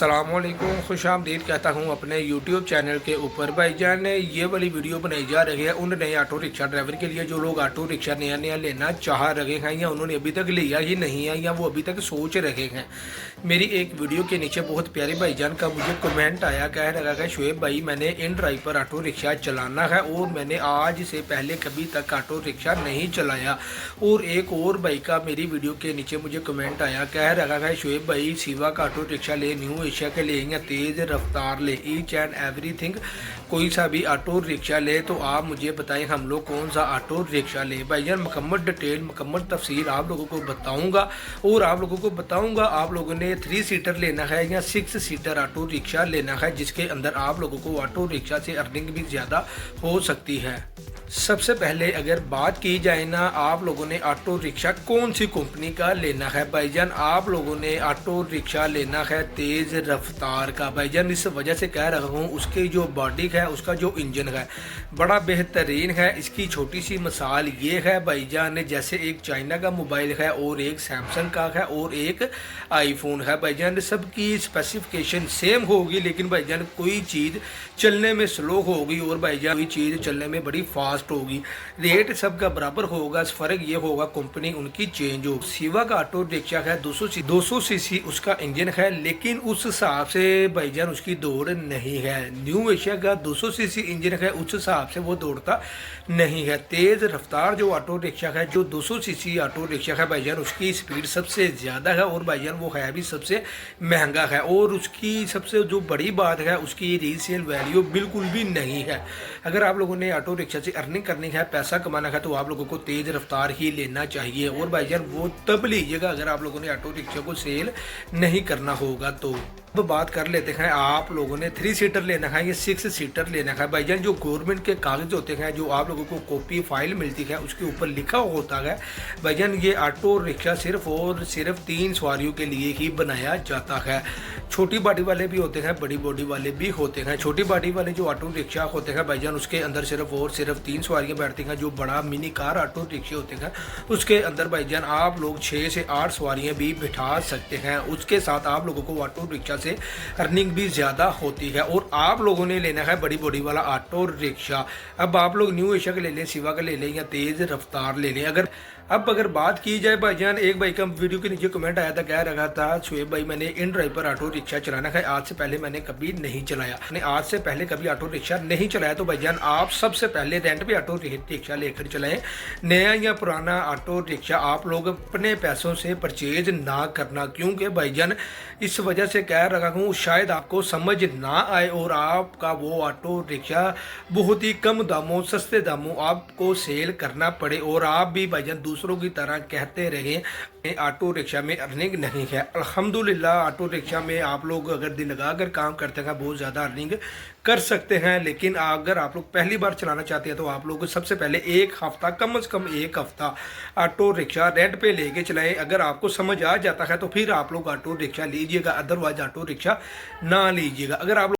अस्सलामुअलैकुम, खुश आमदीद कहता हूँ अपने YouTube चैनल के ऊपर। भाईजान ने ये वाली वीडियो बनाई जा रही है उन नए ऑटो रिक्शा ड्राइवर के लिए जो लोग ऑटो रिक्शा नया नया लेना चाह रहे हैं या उन्होंने अभी तक लिया ही नहीं है या वो अभी तक सोच रहे हैं। मेरी एक वीडियो के नीचे बहुत प्यारे भाईजान का मुझे कमेंट आया, कह रहा है शुएब भाई मैंने इन ड्राइव पर ऑटो रिक्शा चलाना है और मैंने आज से पहले कभी तक ऑटो रिक्शा नहीं चलाया। और एक और भाई का मेरी वीडियो के नीचे मुझे कमेंट आया, कह रहा है शुएब भाई सिवा का ऑटो रिक्शा ले, न्यू एशिया के ले या तेज़ रफ्तार ले, ईच एंड एवरीथिंग कोई सा भी ऑटो रिक्शा ले तो आप मुझे बताएं हम लोग कौन सा ऑटो रिक्शा ले। भाईजान मुकम्मल डिटेल मुकम्मल तफसील आप लोगों को बताऊंगा और आप लोगों को बताऊंगा आप लोगों ने 3 सीटर लेना है या 6 सीटर ऑटो रिक्शा लेना है जिसके अंदर आप लोगों को ऑटो रिक्शा से अर्निंग भी ज़्यादा हो सकती है। सबसे पहले अगर बात की जाए ना, आप लोगों ने ऑटो रिक्शा कौन सी कंपनी का लेना है। भाईजान आप लोगों ने ऑटो रिक्शा लेना है तेज़ रफ्तार का। भाईजान इस वजह से कह रहा हूँ उसकी जो बॉडी है उसका जो इंजन है बड़ा बेहतरीन है। इसकी छोटी सी मिसाल ये है भाईजान, जैसे एक चाइना का मोबाइल है और एक सैमसंग का है और एक आईफोन है। भाईजान सबकी स्पेसिफिकेशन सेम होगी लेकिन भाईजान कोई चीज़ चलने में स्लो होगी और भाईजान कोई चीज़ चलने में बड़ी फास्ट होगी। रेट सबका बराबर होगा, फ़र्क ये होगा कंपनी उनकी चेंज हो। सिवा का ऑटो रिक्शा है 200 सीसी उसका इंजन है लेकिन उस हिसाब से भाईजान उसकी दौड़ नहीं है। न्यू एशिया का 200 सीसी इंजन है उस हिसाब से वो दौड़ता नहीं है। तेज़ रफ्तार जो ऑटो रिक्शा है जो 200 सीसी ऑटो रिक्शा है भाईजान उसकी स्पीड सबसे ज़्यादा है और भाईजान वो है भी सबसे महंगा है और उसकी सबसे जो बड़ी बात है उसकी रीसेल वैल्यू बिल्कुल भी नहीं है। अगर आप लोगों ने ऑटो रिक्शा से अर्निंग करनी है, पैसा कमाना है तो आप लोगों को तेज़ रफ्तार ही लेना चाहिए और भाईजान वो तब लीजिएगा अगर आप लोगों ने ऑटो रिक्शा को सेल नहीं करना होगा। तो अब बात कर लेते हैं आप लोगों ने 3 सीटर लेना है या 6 सीटर लेना है। भाईजान जो गवर्नमेंट के कागज़ होते हैं जो आप लोगों को कॉपी फाइल मिलती है उसके ऊपर लिखा होता है भाईजान ये ऑटो रिक्शा सिर्फ और सिर्फ 3 सवारियों के लिए ही बनाया जाता है। छोटी बॉडी वाले भी होते हैं, बड़ी बॉडी वाले भी होते हैं। छोटी बॉडी वाले जो ऑटो रिक्शा होते हैं भाईजान उसके अंदर सिर्फ और सिर्फ 3 सवारियाँ बैठती हैं। जो बड़ा मिनी कार ऑटो रिक्शे होते हैं उसके अंदर भाईजान आप लोग 6 से 8 सवारियाँ भी बिठा सकते हैं। उसके साथ आप लोगों को ऑटो रिक्शा से अर्निंग भी ज़्यादा होती है। और आप लोगों ने लेना है बड़ी बॉडी वाला ऑटो रिक्शा। अब आप लोग न्यू एशिया का ले लें, सिवा का ले लें या तेज़ रफ्तार ले लें। अगर बात की जाए भाईजान, एक भाई का वीडियो के नीचे कमेंट आया था, कह रहा था शुएब भाई मैंने इन ड्राइव पर ऑटो रिक्शा चलाना है, आज से पहले मैंने कभी नहीं चलाया। मैंने आज से पहले कभी ऑटो रिक्शा नहीं चलाया तो भाईजान आप सबसे पहले रेंट पे ऑटो रिक्शा लेकर चलाएं। नया या पुराना ऑटो रिक्शा आप लोग अपने पैसों से परचेज ना करना, क्योंकि भाईजान इस वजह से कह रहा हूँ शायद आपको समझ ना आए और आपका वो ऑटो रिक्शा बहुत ही कम दामों सस्ते दामों आपको सेल करना पड़े और आप भी भाईजान दूसरों की तरह कहते रहे ऑटो रिक्शा में अर्निंग नहीं है। अल्हम्दुलिल्लाह ऑटो रिक्शा में आप लोग अगर दिल लगाकर काम करते हैं बहुत ज़्यादा अर्निंग कर सकते हैं। लेकिन अगर आप लोग पहली बार चलाना चाहते हैं तो आप लोग सबसे पहले एक हफ़्ता कम से कम एक हफ़्ता ऑटो रिक्शा रेंट पे लेके चलाएं। अगर आपको समझ आ जाता है तो फिर आप लोग ऑटो रिक्शा लीजिएगा, अदरवाइज ऑटो रिक्शा ना लीजिएगा। अगर आप